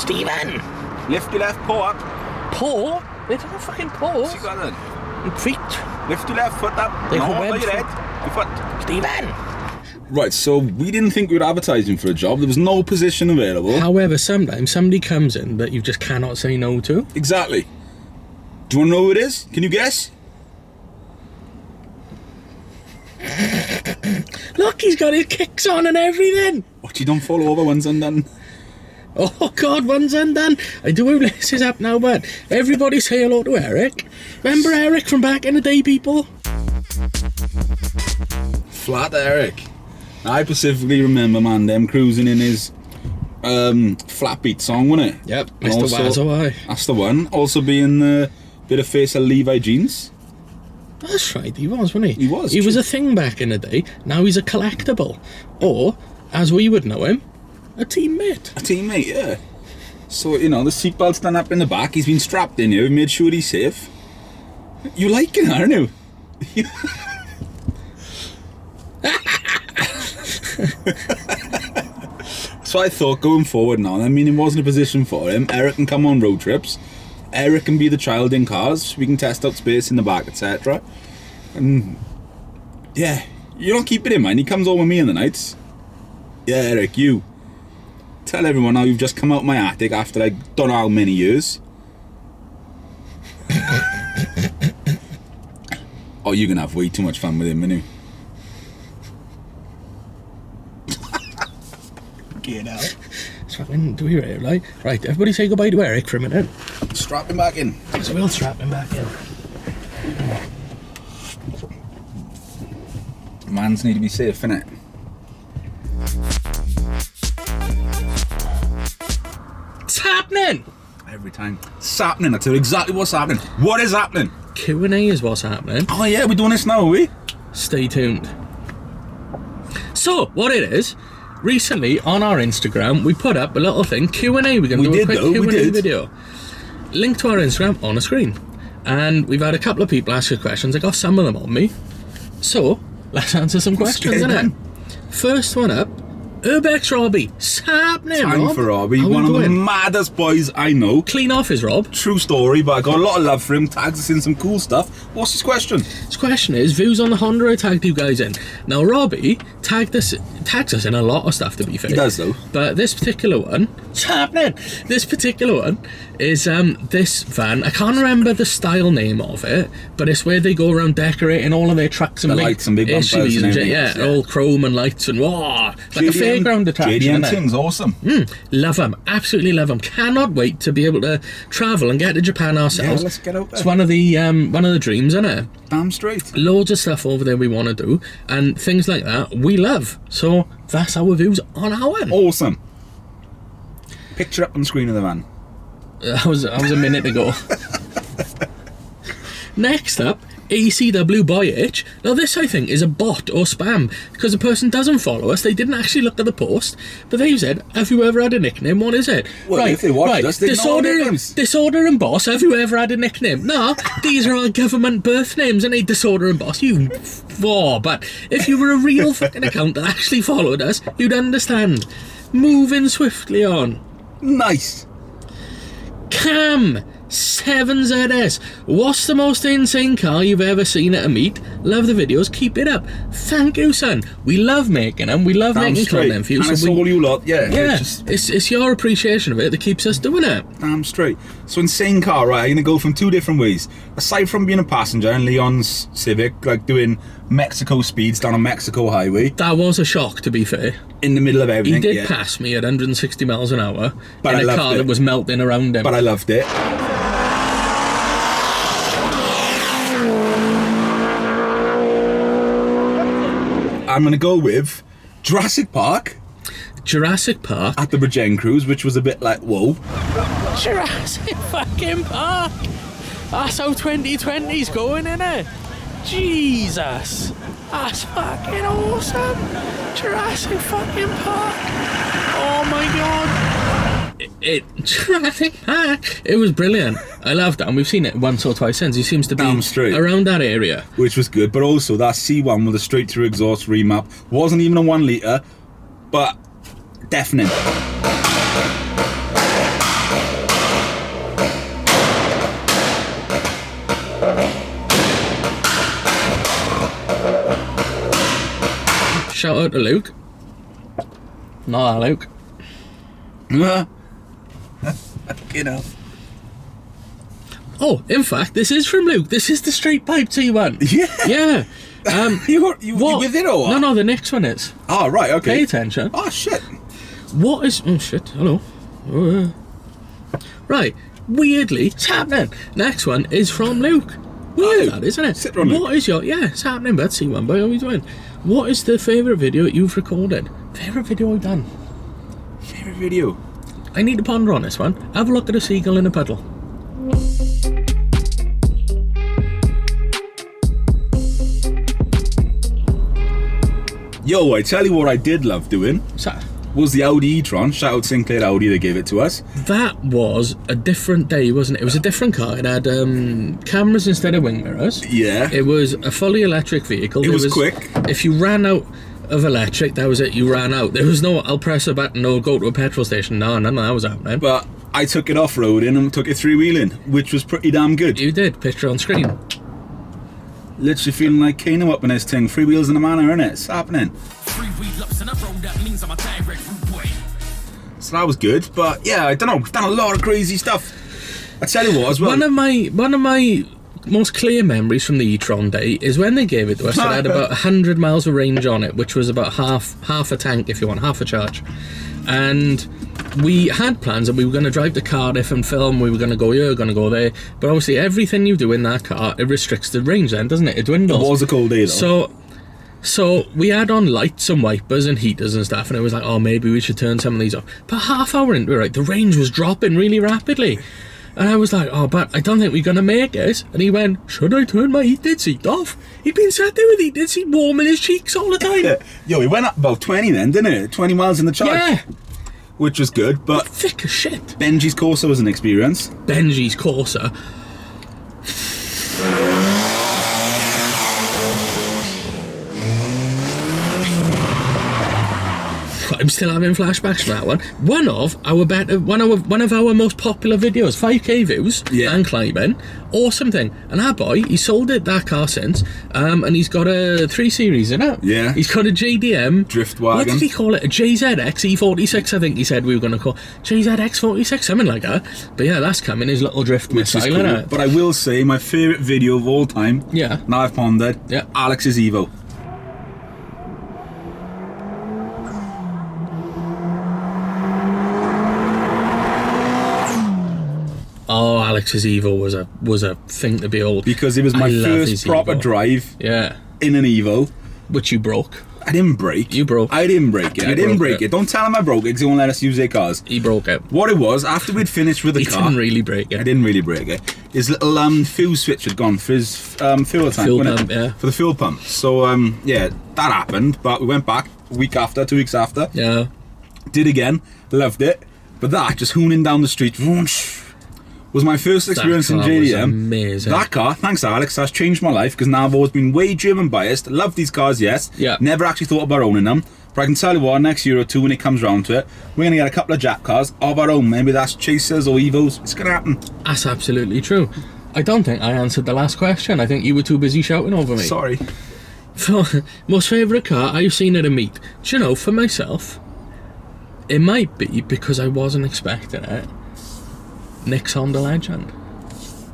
Stephen! Lift your left paw up. Paw? They don't have fucking paws. You got it. And feet. Lift your left foot up. They No, have not webbed your foot. head. Your foot. Stephen! Right, so we didn't think we were advertising for a job. There was no position available. However, sometimes somebody comes in that you just cannot say no to. Exactly. Do you want to know who it is? Can you guess? Look, he's got his kicks on and everything. What, you don't fall over once undone? Oh God, one's undone. I do hope this is up now, but everybody say hello to Eric. Remember Eric from back in the day, people? Flat Eric. I specifically remember, man, them cruising in his flat beat song, wasn't it? Yep, And Mr. also- Wazowai. That's the one. Also being the bit of face of Levi jeans. That's right, he was, wasn't he? He was, He was true. a thing back in the day. Now he's a collectible. Or, as we would know him, a teammate. A teammate, yeah. So, you know, the seatbelt's done up in the back. He's been strapped in here. We've made sure he's safe. You liking it, aren't you? So I thought, going forward now, I mean, it wasn't a position for him. Eric can come on road trips. Eric can be the child in cars. We can test out space in the back, etc. And yeah, you don't keep it in mind. He comes home with me in the nights. Yeah, Eric, you tell everyone how you've just come out my attic after I don't know how many years. Oh, you're gonna have way too much fun with him, innit? Get out. It's fucking, do we really, like? Right, everybody say goodbye to Eric for a minute. Strap him back in. So we'll strap him back in. Mans need to be safe, innit? It's happening! Every time. It's happening. I tell you exactly what's happening. What is happening? Q&A is what's happening. Oh yeah, we're doing this now, are we? Stay tuned. So, what it is, recently on our Instagram, we put up a little thing, Q&A. We're going to do a quick Q&A video. Link to our Instagram on the screen. And we've had a couple of people ask us questions. I got some of them on me. So, let's answer some questions, get innit? First one up, Urbex Robbie. It's happening, Time Rob. for Robbie, How one we of the doing? maddest boys I know. Clean off his Rob. True story, but I got a lot of love for him. Tags us in some cool stuff. What's his question? His question is, views on the Honda I tagged you guys in. Now, Robbie tags us in a lot of stuff, to be fair. He does, though. But this particular one, it's happening. This particular one is this van. I can't remember the style name of it, but it's where they go around decorating all of their trucks and The lights and big bumpers SUVs and shit. everything Yeah, else, yeah. all chrome and lights and whoa, like a JDM fairground attraction. JDM innit? thing's awesome. Love them, absolutely love them. Cannot wait to be able to travel and get to Japan ourselves. Yeah, let's get out there. It's one of the dreams, isn't it? Damn straight. Loads of stuff over there we want to do, and things like that we love. So that's our views on our one. Awesome. Picture up on the screen of the van. That was a minute ago. Next up, ACW Boy Itch. Now this, I think, is a bot or spam, because the person doesn't follow us. They didn't actually look at the post, but they've said, have you ever had a nickname? What is it? Well, if they watched us, they'd know our nicknames. Disorder and Boss, have you ever had a nickname? No, these are our government birth names, and Disorder and Boss, you but if you were a real fucking account that actually followed us, you'd understand. Moving swiftly on. Nice. Cam 7ZS. What's the most insane car you've ever seen at a meet? Love the videos. Keep it up. Thank you, son. We love making them. We love Damn making straight. content for you. And it's all you lot, yeah. Yeah, Just it's your appreciation of it that keeps us doing it. damn straight. So insane car, right? I'm gonna go from two different ways. Aside from being a passenger in Leon's Civic, like doing Mexico speeds down a Mexico highway, That was a shock, to be fair. in the middle of He everything. did yeah. pass me at 160 miles an hour But in I a loved car it. that was melting around him. But I loved it. I'm gonna go with Jurassic Park Jurassic Park. at the Bridgend Cruise, which was a bit like, whoa. Jurassic fucking Park. That's how 2020's going, innit? Jesus. That's fucking awesome. Jurassic fucking Park. Oh my god. Jurassic Park. It was brilliant. I loved it, and we've seen it once or twice since. He seems to be Damn straight. around that area. Which was good, but also that C1 with a straight through exhaust remap wasn't even a 1 litre, but deafening. Shout out to Luke. Not that Luke. You know. Oh, in fact, this is from Luke. This is the straight pipe T1. Yeah. Yeah. You what? with it or what? No, the next one is. Oh, right, okay. Pay attention. Oh, shit. What is... Oh, shit. Hello. Right. Weirdly, it's happening. Next one is from Luke. Weird, that, isn't it? Sit on Luke. What is your... Yeah, it's happening, but C1 boy, how are you doing? What is the favourite video you've recorded? Favourite video I've done? Favourite video? I need to ponder on this one. Have a look at a seagull in a puddle. Yo, I tell you what I did love doing was the Audi e-tron. Shout out Sinclair Audi, they gave it to us. That was a different day, wasn't it? It was a different car. It had cameras instead of wing mirrors. Yeah. It was a fully electric vehicle. It was quick. If you ran out of electric, that was it. You ran out. There was no, I'll press a button or go to a petrol station. No, none of that was happening. But I took it off-roading and took it three-wheeling, which was pretty damn good. You did. Picture on screen. Literally feeling like Kano up in this thing. Three wheels in a manor, innit? It's happening. Three-wheel ups in a road, that means I'm a direct route boy. So that was good, but yeah, I don't know. We've done a lot of crazy stuff. I tell you what, as well. One of my most clear memories from the e-tron day is when they gave it to us. It had about 100 miles of range on it, which was about half a tank, if you want, half a charge. And we had plans that we were going to drive to Cardiff and film. We were going to go here, going to go there. But obviously, everything you do in that car, it restricts the range then, doesn't it? It dwindles. It was a cold day, though. So we had on lights and wipers and heaters and stuff, and it was like, oh, maybe we should turn some of these off. But half hour into it, right, the range was dropping really rapidly. And I was like, oh, but I don't think we're going to make it. And he went, should I turn my heated seat off? He'd been sat there with heated seat warming his cheeks all the time. Yo, he went up about 20 then, didn't it? 20 miles in the charge. Yeah. Which was good, but Thick as shit. Benji's Corsa was an experience. Benji's Corsa. I'm still having flashbacks from that one. One of our most popular videos, 5k views and climbing, awesome thing. And our boy, he sold that car since, and he's got a 3 Series in it. Yeah. He's got a JDM Drift wagon. What did he call it? A JZX E46, I think he said we were going to call JZX 46, something like that. But yeah, that's coming, his little drift Which is missile, cool. innit? But I will say my favourite video of all time. Yeah. Now I've pondered. Yeah. Alex's Evo. Oh, Alex's Evo was a thing to behold. Because it was my first proper Evo. Drive Yeah. in an Evo. Which you broke. I didn't break. You broke. I didn't break it. You I didn't broke break it. it. Don't tell him I broke it because he won't let us use their cars. He broke it. What it was, after we'd finished with the He car... didn't really break it. I didn't really break it. His little fuse switch had gone for his fuel tank, Fuel wasn't pump, it? yeah. For the fuel pump. So, yeah, that happened. But we went back a week after, 2 weeks after. Yeah. Did again. Loved it. But that, just hooning down the street... was my first experience in car JDM. was amazing. That car, thanks Alex, has changed my life because now I've always been way German biased. Love these cars, yes. Yeah. Never actually thought about owning them. But I can tell you what, next year or two when it comes round to it, we're going to get a couple of Jack cars of our own. Maybe that's Chasers or Evos. It's going to happen. That's absolutely true. I don't think I answered the last question. I think you were too busy shouting over me. Sorry. Most favourite car I've seen at a meet. Do you know, for myself, it might be because I wasn't expecting it. Nick's Honda Legend.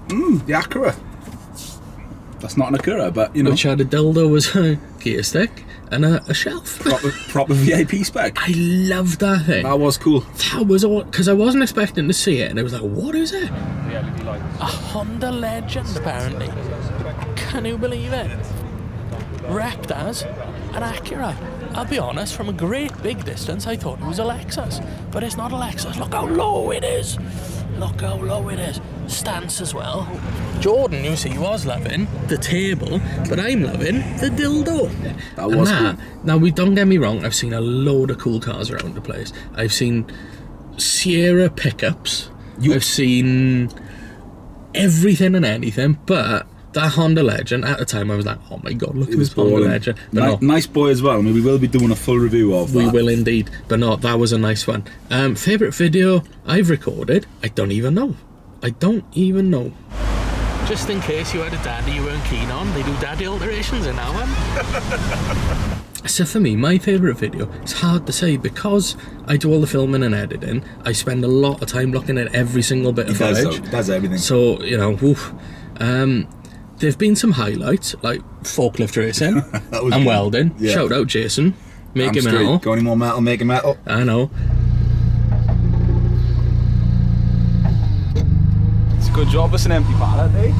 The Acura. That's not an Acura, but you know. Which had a dildo as a gear stick and a shelf. Proper VIP spec. I loved that thing. That was cool. That was all, because I wasn't expecting to see it, and it was like, what is it? A Honda Legend, apparently. Can you believe it? Wrapped as an Acura. I'll be honest, from a great big distance, I thought it was a Lexus, but it's not a Lexus. Look how low it is. Look how low it is. Stance as well. Jordan, you see, was loving the table, but I'm loving the dildo. That was cool. Now, we don't get me wrong, I've seen a load of cool cars around the place. I've seen Sierra pickups. I've seen everything and anything, but that Honda Legend, at the time I was like, oh my god, look at this Honda Legend. But nice boy as well. I mean, we will be doing a full review of that. We will indeed. But no, that was a nice one. Favourite video I've recorded? I don't even know. Just in case you had a daddy you weren't keen on, they do daddy alterations in that one. So for me, my favourite video, it's hard to say because I do all the filming and editing. I spend a lot of time looking at every single bit of footage. Does everything. So, you know, woof. There've been some highlights, like forklift racing and good. welding. Yeah. Shout out Jason. Making metal. Got any more metal, making metal. I know. It's a good job, it's an empty pallet, eh?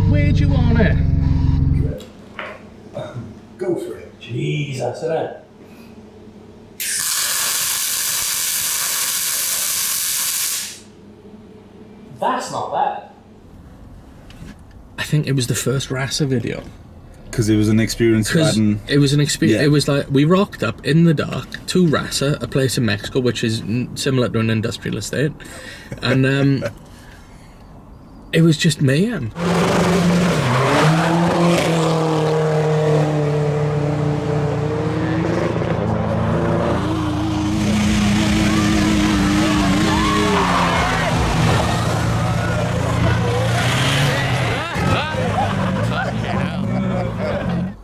Where'd you want it? Go for it. Jesus, isn't it? That's not bad. I think it was the first Rasa video. Because it was an experience. It was an experience. Yeah. It was like we rocked up in the dark to Rasa, a place in Mexico which is similar to an industrial estate, and it was just mayhem.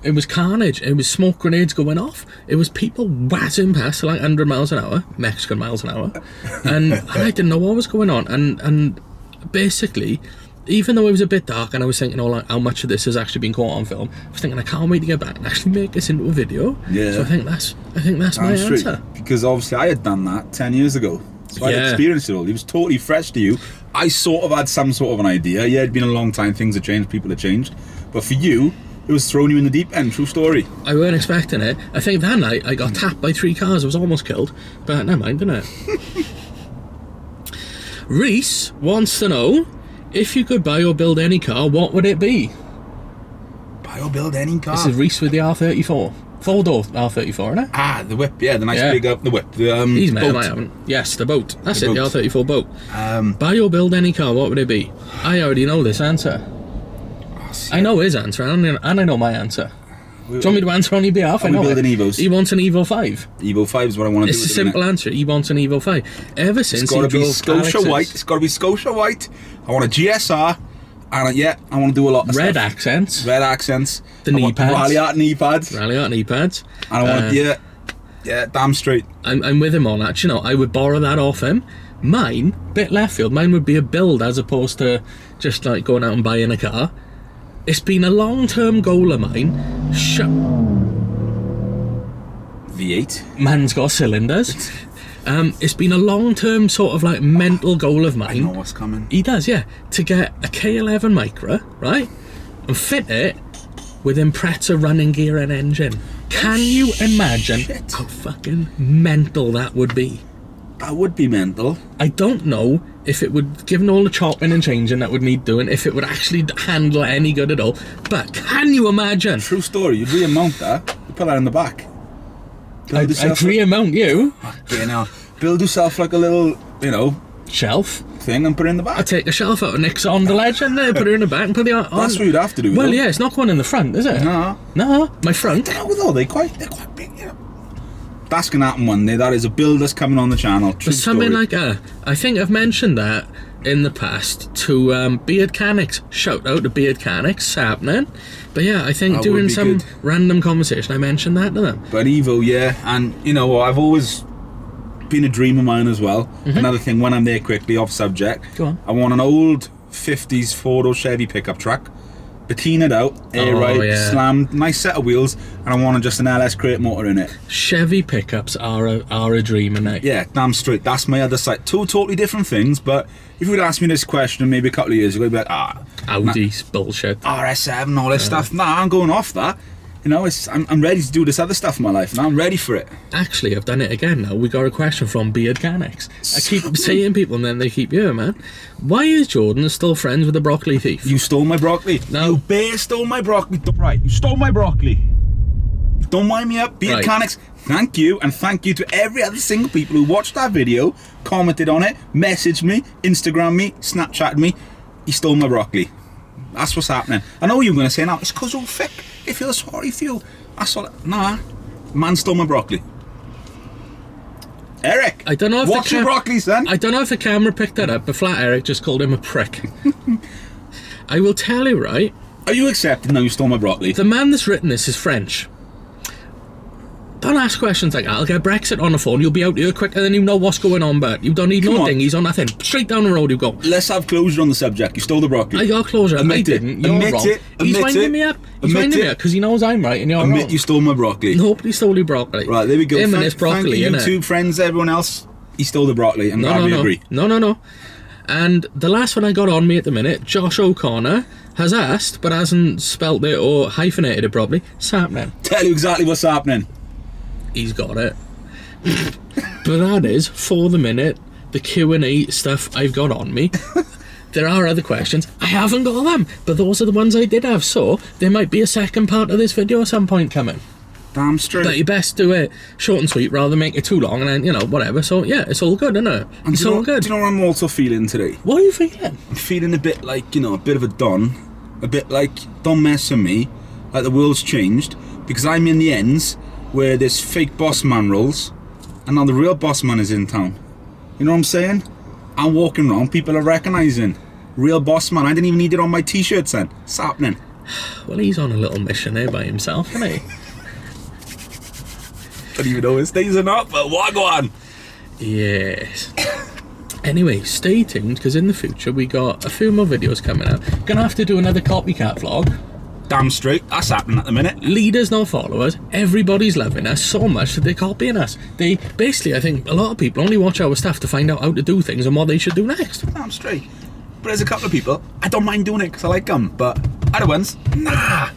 It was carnage. It was smoke grenades going off. It was people whizzing past like 100 miles an hour, Mexican miles an hour, and I didn't know what was going on. And basically, even though it was a bit dark, and I was thinking, oh, like how much of this has actually been caught on film, I was thinking I can't wait to get back and actually make this into a video. Yeah. So I think that's my answer. Because obviously I had done that 10 years ago. So I'd experienced it all. It was totally fresh to you. I sort of had some sort of an idea. Yeah, it'd been a long time. Things had changed. People had changed. But for you, it was throwing you in the deep end. True story. I weren't expecting it. I think that night I got tapped by 3 cars. I was almost killed. But never mind, didn't it? Reese wants to know, if you could buy or build any car, what would it be? Buy or build any car? This is Reese with the R34. 4-door R34, isn't it? Ah, the whip. Yeah, the nice big the whip. He's met him, boat. I haven't. Yes, the boat. That's The it, boat. the R34 boat. Buy or build any car, what would it be? I already know this answer. I know his answer, and I know my answer. Do you want me to answer on your behalf? I know building Evos. He wants an Evo 5. Evo 5 is what I want to do. It's a simple answer. He wants an Evo 5. Ever since It's got to he be drove Scotia Alex's white. It's got to be Scotia white. I want a GSR, and I want to do a lot of red stuff. accents, Red accents. The I knee want pads. Rally art knee pads. rally out knee pads. And I want yeah, damn straight. I'm with him on that. You know, I would borrow that off him. Mine, bit left field. Mine would be a build as opposed to just like going out and buying a car. It's been a long-term goal of mine. V8. Man's got cylinders. It's been a long-term sort of like mental goal of I know mine. what's coming. He does, yeah. To get a K11 Micra, right? And fit it with Impreza running gear and engine. Can you imagine shit. how fucking mental that would be? That would be mental. I don't know if it would, given all the chopping and changing that would need doing, if it would actually handle any good at all. But can you imagine? True story. You'd remount that. You put that in the back. I'd remount you. Okay, now build yourself like a little, Shelf. thing and put it in the back. I'd take a shelf out of Nick's on the ledge and put it in the back and put it on. That's what you'd have to do. Well, though. yeah, it's not going in the front, is it? No. No, my front. I don't know though. They're quite big. That's gonna happen one day. That is a build that's coming on the channel. True But something story. like I think I've mentioned that in the past to Beard Canics. Shout out to Beard Canics, it's happening. But yeah, I think That during would be some good. random conversation I mentioned that to them. But Evo, yeah, and you know what? I've always been a dream of mine as well. Another thing, when I'm there quickly, off subject. Go on. I want an old 50s Ford Chevy pickup truck, patinaed out, air ride, yeah. slammed, nice set of wheels, and I want just an LS crate motor in it. Chevy pickups are a dream, and Yeah, damn straight. That's my other side. Two totally different things, but if you would ask me this question maybe a couple of years ago, I'd be like, Audi's bullshit. RS7, all this stuff. Nah, I'm going off that. You know, I'm ready to do this other stuff in my life, and I'm ready for it. Actually, I've done it again now. We got a question from Beard Canics. I keep saying people, and then they keep man. Why is Jordan still friends with the broccoli thief? You stole my broccoli. No. You bear stole my broccoli. Right, you stole my broccoli. Don't wind me up. Beard Right. Canics, thank you, and thank you to every other single people who watched that video, commented on it, messaged me, Instagrammed me, Snapchatted me. He stole my broccoli. That's what's happening. I know you're going to say, now, it's because you're thick. They feel sorry for you. That's all. Nah, man stole my broccoli. Eric, I don't know if watch your broccoli, son. I don't know if the camera picked that up, but Flat Eric just called him a prick. I will tell you, right? Are you accepting now you stole my broccoli? The man that's written this is French. Don't ask questions like that. I'll get Brexit on the phone. You'll be out here quicker than you know what's going on, but you don't need Come no on. dinghies or nothing. Straight down the road you go. Let's have closure on the subject. You stole the broccoli. I got closure. Admit I it. didn't. You're Admit wrong. it. He's Admit winding it. me up. He's Admit winding me it. up because he knows I'm right and you're Admit wrong. you stole my broccoli. Nobody stole your broccoli. Right, there we go. Him and his Thank broccoli, you, innit? YouTube friends, everyone else. He stole the broccoli. I'm glad we agree. No. And the last one I got on me at the minute, Josh O'Connor, has asked, but hasn't spelt it or hyphenated it properly. What's happening? Tell you exactly what's happening. He's got it. But that is, for the minute, the Q&A stuff I've got on me. There are other questions. I haven't got them, but those are the ones I did have, so there might be a second part of this video at some point coming. Damn straight. But you best do it short and sweet rather than make it too long and then, you know, whatever. So, yeah, it's all good, isn't it? And It's do you all know, good. Do you know what I'm also feeling today? What are you feeling? I'm feeling a bit like, you know, a bit of a don. A bit like, don't mess with me. Like the world's changed. Because I'm in the ends where this fake boss man rolls. And now the real boss man is in town. You know what I'm saying? I'm walking around, people are recognising. Real boss man. I didn't even need it on my t-shirts then. What's happening? Well, he's on a little mission there by himself, isn't he? Don't even know his days or not, but what go on? Yes. Anyway, stay tuned because in the future we got a few more videos coming out. Gonna have to do another copycat vlog. Damn straight, that's happening at the minute. Leaders, no followers. Everybody's loving us so much that they're copying us. They basically, I think, a lot of people only watch our stuff to find out how to do things and what they should do next. Damn straight. But there's a couple of people, I don't mind doing it because I like them, but other ones, nah.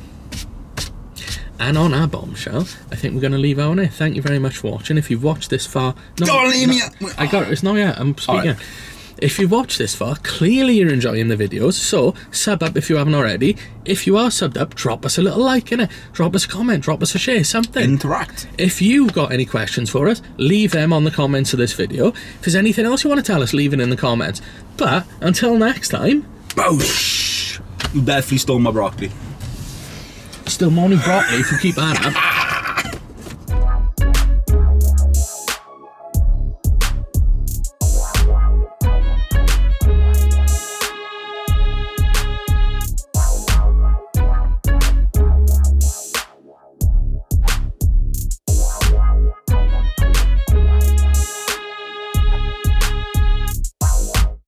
And on our bombshell, I think we're going to leave our here. Thank you very much for watching. If you've watched this far... No, Don't leave me... I got it. It's not yet. I'm speaking. Right. If you've watched this far, clearly you're enjoying the videos, so sub up if you haven't already. If you are subbed up, drop us a little like, innit? Drop us a comment, drop us a share, something. Interact. If you've got any questions for us, leave them on the comments of this video. If there's anything else you want to tell us, leave it in the comments. But until next time... Boosh! You definitely stole my broccoli. Still morning broccoli if you keep that up.